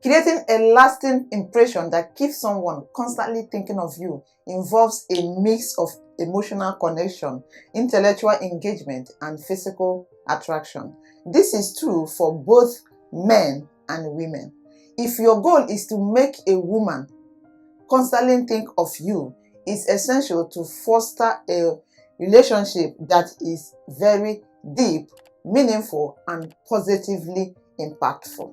Creating a lasting impression that keeps someone constantly thinking of you involves a mix of emotional connection, intellectual engagement, and physical attraction. This is true for both men and women. If your goal is to make a woman constantly think of you, it's essential to foster a relationship that is very deep, meaningful, and positively impactful.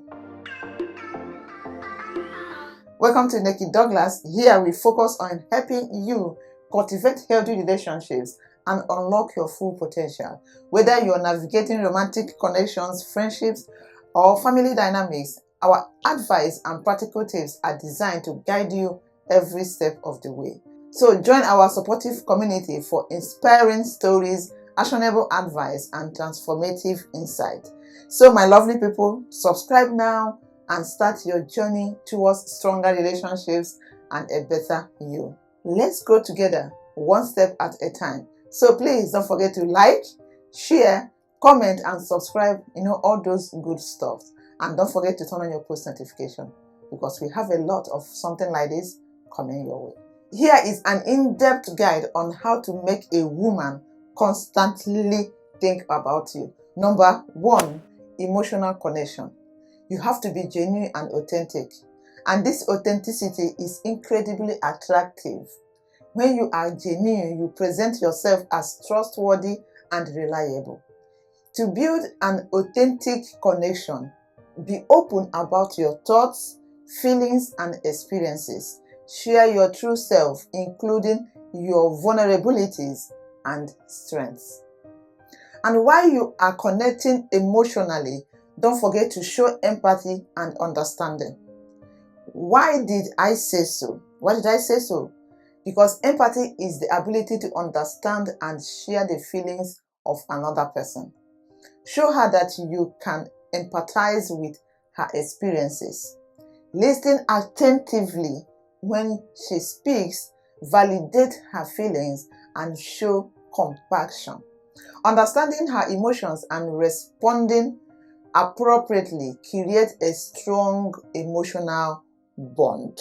Welcome to Nekky Douglas. Here we focus on helping you cultivate healthy relationships and unlock your full potential. Whether you're navigating romantic connections, friendships, or family dynamics, our advice and practical tips are designed to guide you every step of the way. So join our supportive community for inspiring stories, actionable advice, and transformative insight. So my lovely people, subscribe now and start your journey towards stronger relationships and a better you. Let's grow together, one step at a time. So please don't forget to like, share, comment, and subscribe, all those good stuff. And don't forget to turn on your post notification because we have a lot of something like this coming your way. Here is an in-depth guide on how to make a woman constantly think about you. Number 1, emotional connection. You have to be genuine and authentic. And this authenticity is incredibly attractive. When you are genuine, you present yourself as trustworthy and reliable. To build an authentic connection, be open about your thoughts, feelings, and experiences. Share your true self, including your vulnerabilities and strengths. And while you are connecting emotionally, don't forget to show empathy and understanding. Why did I say so? Why did I say so? Because empathy is the ability to understand and share the feelings of another person. Show her that you can empathize with her experiences. Listen attentively when she speaks, validate her feelings, and show compassion. Understanding her emotions and responding appropriately create a strong emotional bond.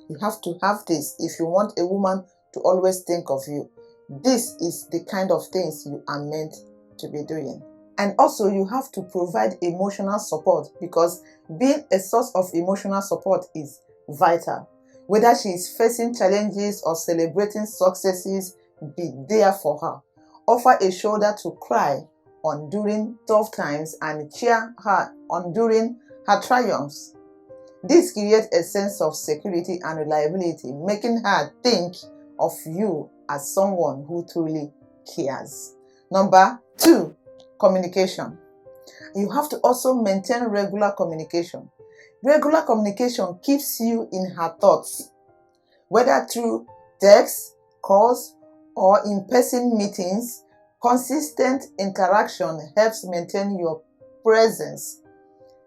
You have to have this if you want a woman to always think of you. This is the kind of things you are meant to be doing. And also you have to provide emotional support because being a source of emotional support is vital. Whether she is facing challenges or celebrating successes, be there for her. Offer a shoulder to cry on during tough times and cheer her on during her triumphs. This creates a sense of security and reliability, making her think of you as someone who truly cares. Number 2, communication. You have to also maintain regular communication. Regular communication keeps you in her thoughts, whether through text, calls, or in-person meetings. Consistent interaction helps maintain your presence.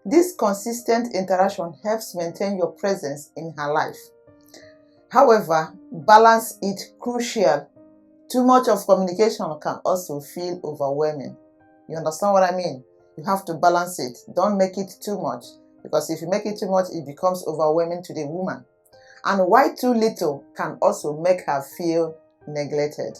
This consistent interaction helps maintain your presence in her life. However, balance is crucial. Too much of communication can also feel overwhelming. You understand what I mean? You have to balance it. Don't make it too much, because if you make it too much, it becomes overwhelming to the woman. And why too little can also make her feel neglected.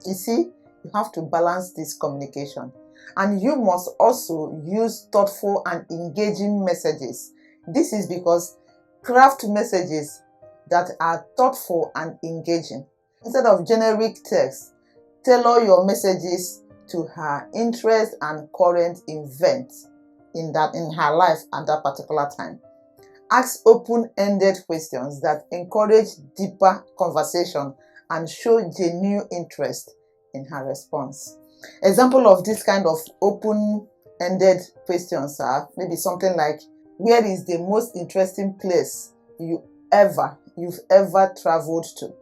You see, you have to balance this communication. And you must also use thoughtful and engaging messages. This is because craft messages that are thoughtful and engaging. Instead of generic text, tailor your messages to her interests and current events in her life at that particular time. Ask open-ended questions that encourage deeper conversation and show genuine interest in her response. Example of this kind of open-ended questions are maybe something like, where is the most interesting place you've ever traveled to?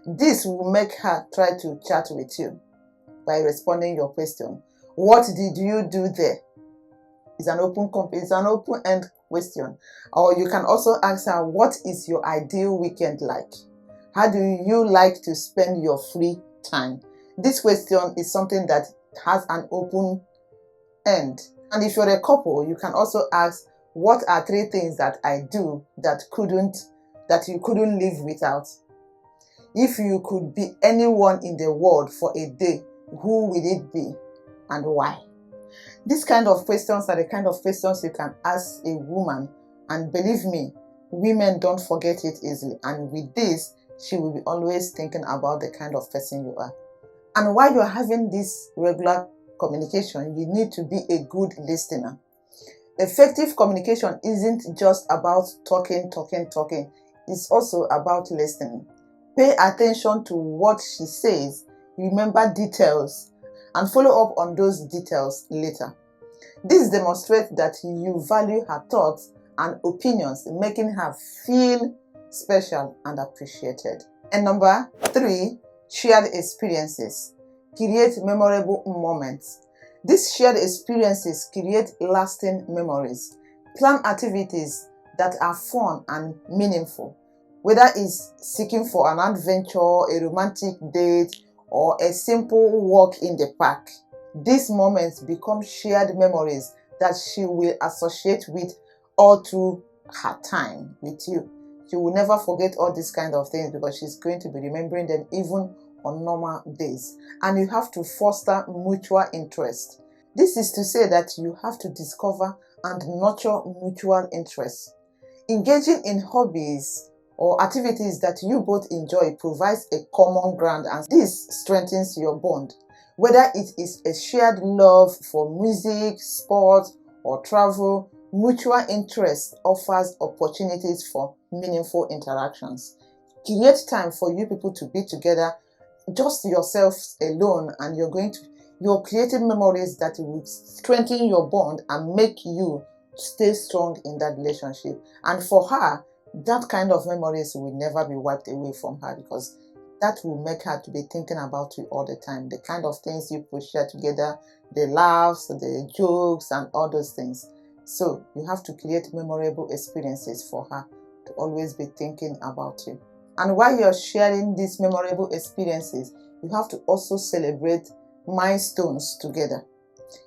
This will make her try to chat with you by responding your question. What did you do there? It's an open-end question. Or you can also ask her, what is your ideal weekend like? How do you like to spend your free time? This question is something that has an open end. And if you're a couple, you can also ask, What are 3 things that I do that you couldn't live without? If you could be anyone in the world for a day, who will it be and why? These kind of questions are the kind of questions you can ask a woman, and believe me, women don't forget it easily, and with this, she will be always thinking about the kind of person you are. And while you're having this regular communication, you need to be a good listener. Effective communication isn't just about talking. It's also about listening. Pay attention to what she says, remember details, and follow up on those details later. This demonstrates that you value her thoughts and opinions, making her feel special and appreciated. And number 3, shared experiences. Create memorable moments. These shared experiences create lasting memories. Plan activities that are fun and meaningful, whether it's seeking for an adventure, a romantic date, or a simple walk in the park. These moments become shared memories that she will associate with all through her time with you. She will never forget all these kind of things because she's going to be remembering them even on normal days. And you have to foster mutual interest. This is to say that you have to discover and nurture mutual interests. Engaging in hobbies or activities that you both enjoy provides a common ground, and this strengthens your bond. Whether it is a shared love for music, sports, or travel, mutual interest offers opportunities for meaningful interactions. Create time for you people to be together, just yourselves alone, and you're creating memories that will strengthen your bond and make you stay strong in that relationship. And for her, that kind of memories will never be wiped away from her, because that will make her to be thinking about you all the time. The kind of things you put share together, the laughs, the jokes, and all those things. So you have to create memorable experiences for her to always be thinking about you. And while you're sharing these memorable experiences, you have to also celebrate milestones together.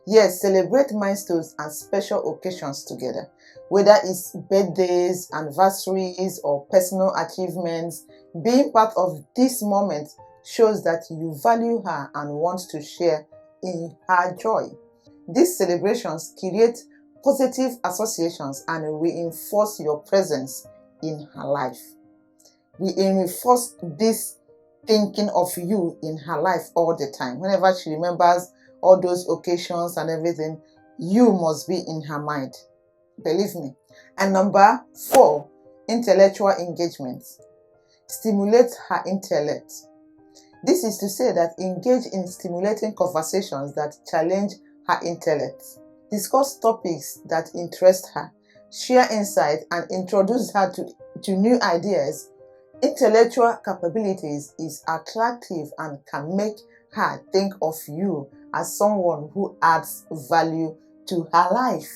Yes, celebrate milestones and special occasions together. Whether it's birthdays, anniversaries, or personal achievements, being part of this moment shows that you value her and want to share in her joy. These celebrations create positive associations and reinforce your presence in her life. We reinforce this thinking of you in her life all the time. Whenever she remembers all those occasions and everything, you must be in her mind. Believe me. And number 4, intellectual engagement. Stimulate her intellect. This is to say that engage in stimulating conversations that challenge her intellect. Discuss topics that interest her. Share insight and introduce her to new ideas. Intellectual capabilities is attractive and can make her think of you as someone who adds value to her life.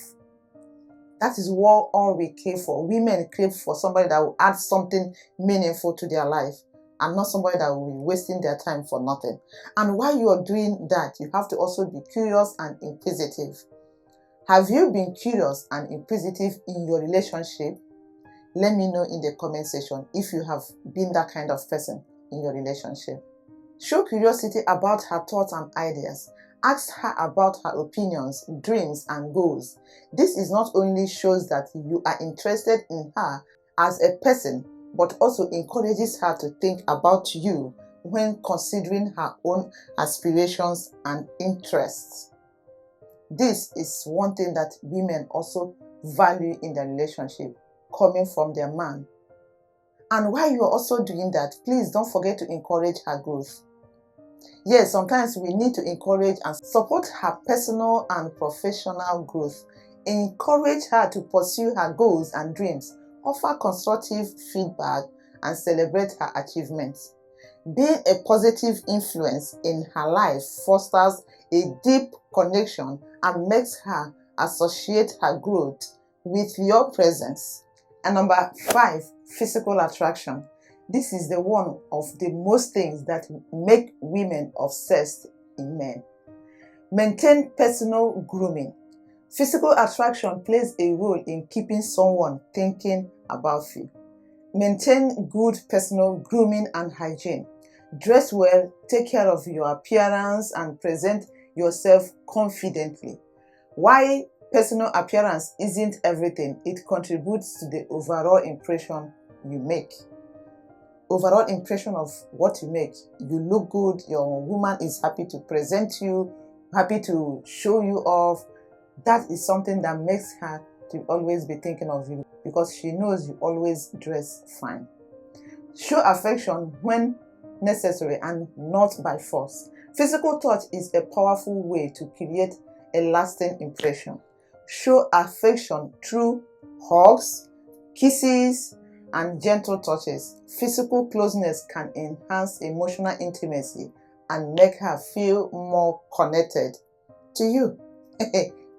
That is what all we crave for. Women crave for somebody that will add something meaningful to their life, and not somebody that will be wasting their time for nothing. And while you are doing that, you have to also be curious and inquisitive. Have you been curious and inquisitive in your relationship? Let me know in the comment section if you have been that kind of person in your relationship. Show curiosity about her thoughts and ideas. Ask her about her opinions, dreams, and goals. This is not only shows that you are interested in her as a person, but also encourages her to think about you when considering her own aspirations and interests. This is one thing that women also value in their relationship, coming from their man. And while you are also doing that, please don't forget to encourage her growth. Yes, sometimes we need to encourage and support her personal and professional growth. Encourage her to pursue her goals and dreams. Offer constructive feedback and celebrate her achievements. Being a positive influence in her life fosters a deep connection and makes her associate her growth with your presence. And number 5, physical attraction. This is the one of the most things that make women obsessed in men. Maintain personal grooming. Physical attraction plays a role in keeping someone thinking about you. Maintain good personal grooming and hygiene. Dress well, take care of your appearance, and present yourself confidently. While personal appearance isn't everything, it contributes to the overall impression you make. Overall impression of what you make. You look good, your woman is happy to present you, happy to show you off. That is something that makes her to always be thinking of you because she knows you always dress fine. Show affection when necessary and not by force. Physical touch is a powerful way to create a lasting impression. Show affection through hugs, kisses, and gentle touches. Physical closeness can enhance emotional intimacy and make her feel more connected to you.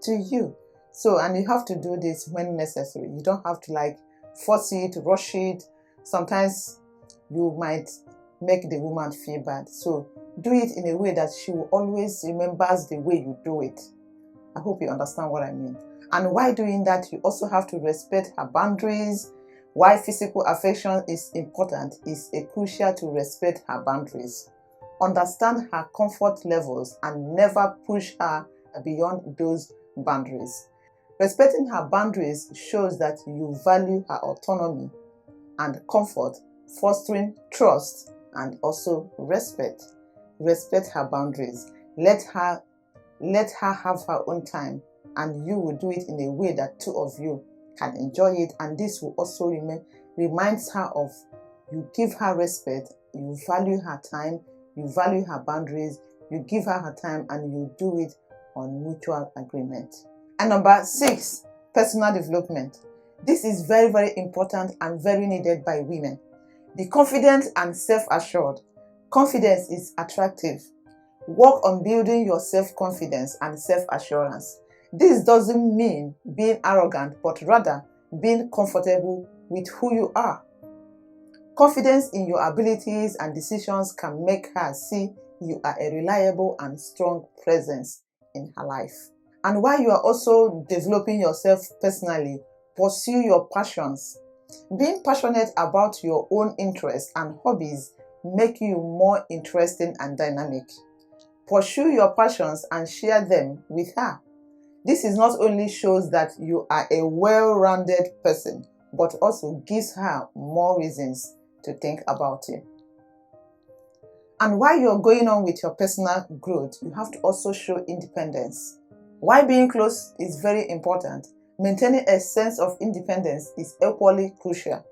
To you. So, and you have to do this when necessary. You don't have to force it, rush it. Sometimes you might make the woman feel bad. So do it in a way that she will always remembers the way you do it. I hope you understand what I mean. And while doing that, you also have to respect her boundaries. Why physical affection is important is crucial to respect her boundaries. Understand her comfort levels and never push her beyond those boundaries. Respecting her boundaries shows that you value her autonomy and comfort, fostering trust and also respect. Respect her boundaries. Let her have her own time, and you will do it in a way that two of you can enjoy it. And this will also reminds her of you give her respect, you value her time, you value her boundaries, you give her time, and you do it on mutual agreement. And number 6, personal development. This is very, very important and very needed by women. Be confident and self-assured. Confidence is attractive. Work on building your self-confidence and self-assurance. This doesn't mean being arrogant, but rather being comfortable with who you are. Confidence in your abilities and decisions can make her see you are a reliable and strong presence in her life. And while you are also developing yourself personally, pursue your passions. Being passionate about your own interests and hobbies make you more interesting and dynamic. Pursue your passions and share them with her. This is not only shows that you are a well-rounded person, but also gives her more reasons to think about you. And while you're going on with your personal growth, you have to also show independence. While being close is very important, maintaining a sense of independence is equally crucial.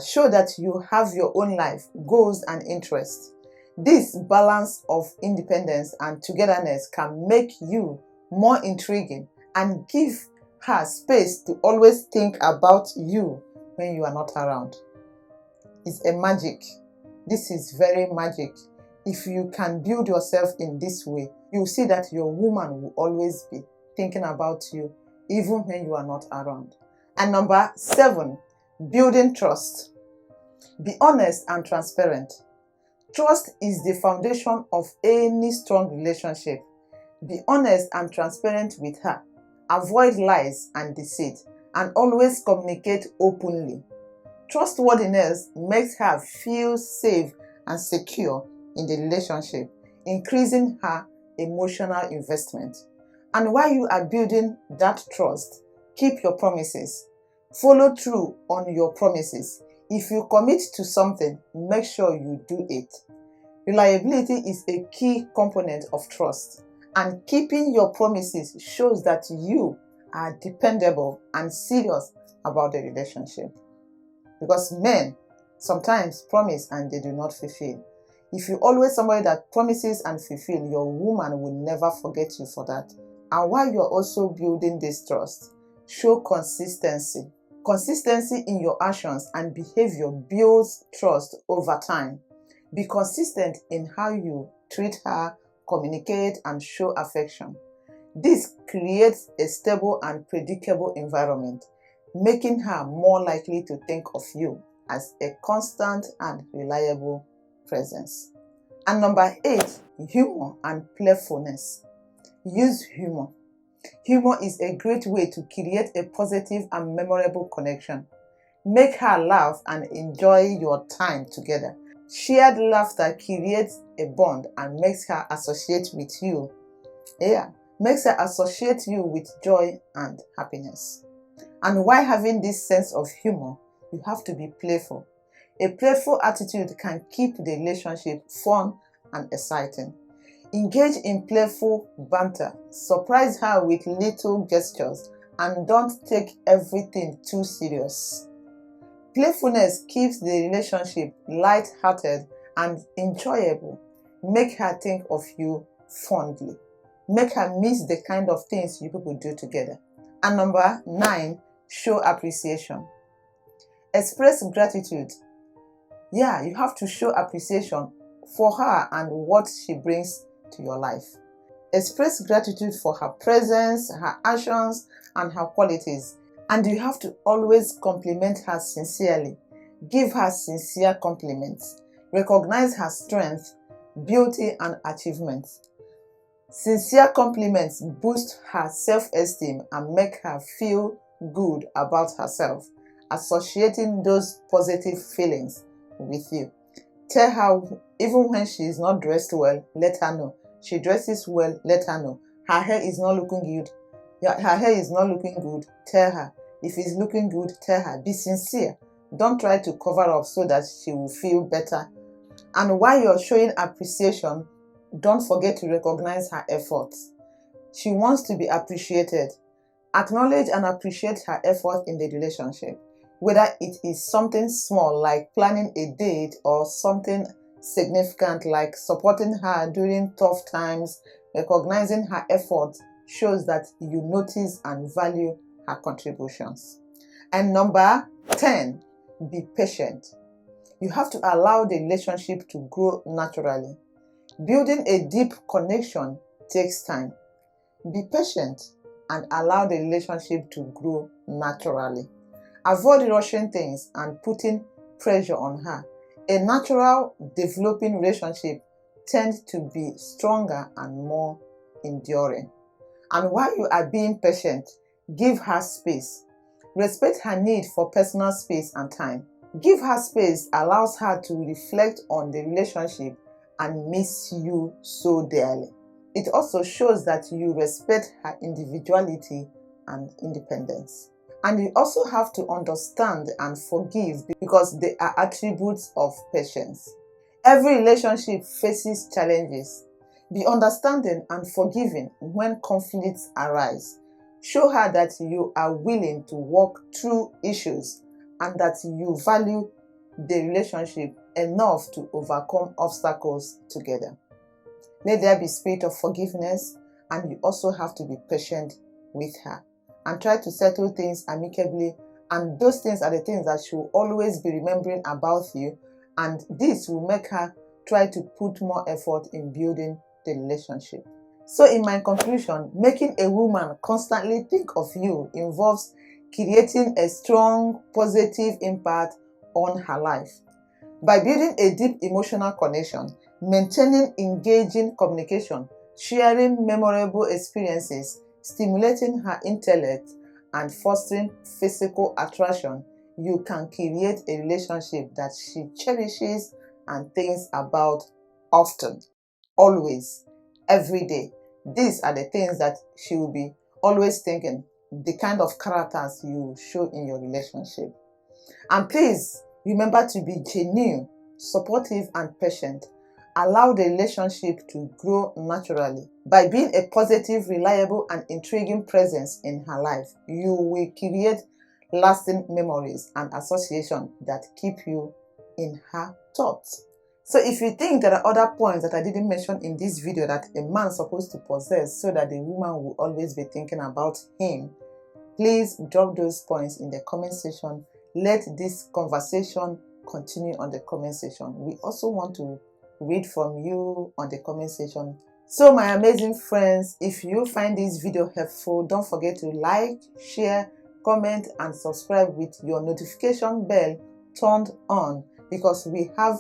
Show that you have your own life, goals, and interests. This balance of independence and togetherness can make you more intriguing and give her space to always think about you when you are not around. It's a magic. This is very magic. If you can build yourself in this way, you'll see that your woman will always be thinking about you even when you are not around. And number 7, building trust. Be honest and transparent. Trust is the foundation of any strong relationship. Be honest and transparent with her. Avoid lies and deceit, and always communicate openly. Trustworthiness makes her feel safe and secure in the relationship, increasing her emotional investment. And while you are building that trust, keep your promises. Follow through on your promises. If you commit to something, make sure you do it. Reliability is a key component of trust, and keeping your promises shows that you are dependable and serious about the relationship. Because men sometimes promise and they do not fulfill. If you're always somebody that promises and fulfill, your woman will never forget you for that. And while you're also building this trust, show consistency. Consistency in your actions and behavior builds trust over time. Be consistent in how you treat her, communicate, and show affection. This creates a stable and predictable environment, making her more likely to think of you as a constant and reliable presence. And number 8, humor and playfulness. Use humor. Humor is a great way to create a positive and memorable connection. Make her laugh and enjoy your time together. Shared laughter creates a bond and makes her associate with you. Yeah, makes her associate you with joy and happiness. And while having this sense of humor, you have to be playful. A playful attitude can keep the relationship fun and exciting. Engage in playful banter. Surprise her with little gestures and don't take everything too serious. Playfulness keeps the relationship light-hearted and enjoyable. Make her think of you fondly. Make her miss the kind of things you people do together. And number 9, show appreciation. Express gratitude. Yeah, you have to show appreciation for her and what she brings to your life. Express gratitude for her presence, her actions, and her qualities. And you have to always compliment her sincerely. Give her sincere compliments. Recognize her strength, beauty, and achievements. Sincere compliments boost her self-esteem and make her feel good about herself, associating those positive feelings with you. Tell her even when she is not dressed well, let her know. She dresses well, let her know. Her hair is not looking good. Her hair is not looking good, tell her. If it's looking good, tell her. Be sincere. Don't try to cover up so that she will feel better. And while you're showing appreciation, don't forget to recognize her efforts. She wants to be appreciated. Acknowledge and appreciate her effort in the relationship. Whether it is something small like planning a date or something significant like supporting her during tough times, recognizing her efforts shows that you notice and value her contributions. And number 10, be patient. You have to allow the relationship to grow naturally. Building a deep connection takes time. Be patient and allow the relationship to grow naturally. Avoid rushing things and putting pressure on her. A natural developing relationship tends to be stronger and more enduring. And while you are being patient, give her space. Respect her need for personal space and time. Give her space allows her to reflect on the relationship and miss you so dearly. It also shows that you respect her individuality and independence. And you also have to understand and forgive because they are attributes of patience. Every relationship faces challenges. Be understanding and forgiving when conflicts arise. Show her that you are willing to work through issues and that you value the relationship enough to overcome obstacles together. Let there be spirit of forgiveness, and you also have to be patient with her and try to settle things amicably, and those things are the things that she will always be remembering about you, and this will make her try to put more effort in building the relationship. So in my conclusion, making a woman constantly think of you involves creating a strong positive impact on her life. By building a deep emotional connection, maintaining engaging communication, sharing memorable experiences, stimulating her intellect, and fostering physical attraction, you can create a relationship that she cherishes and thinks about often, always, every day. These are the things that she will be always thinking, the kind of characters you show in your relationship. And please remember to be genuine, supportive, and patient. Allow the relationship to grow naturally. By being a positive, reliable, and intriguing presence in her life, you will create lasting memories and associations that keep you in her thoughts. So if you think there are other points that I didn't mention in this video that a man is supposed to possess so that the woman will always be thinking about him, please drop those points in the comment section. Let this conversation continue on the comment section. We also want to read from you on the comment section. So my amazing friends, if you find this video helpful, don't forget to like, share, comment, and subscribe with your notification bell turned on, because we have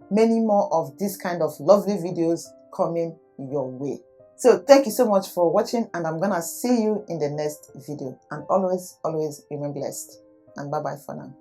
many more of this kind of lovely videos coming your way. So thank you so much for watching, and I'm gonna see you in the next video. And always remain blessed. And bye bye for now.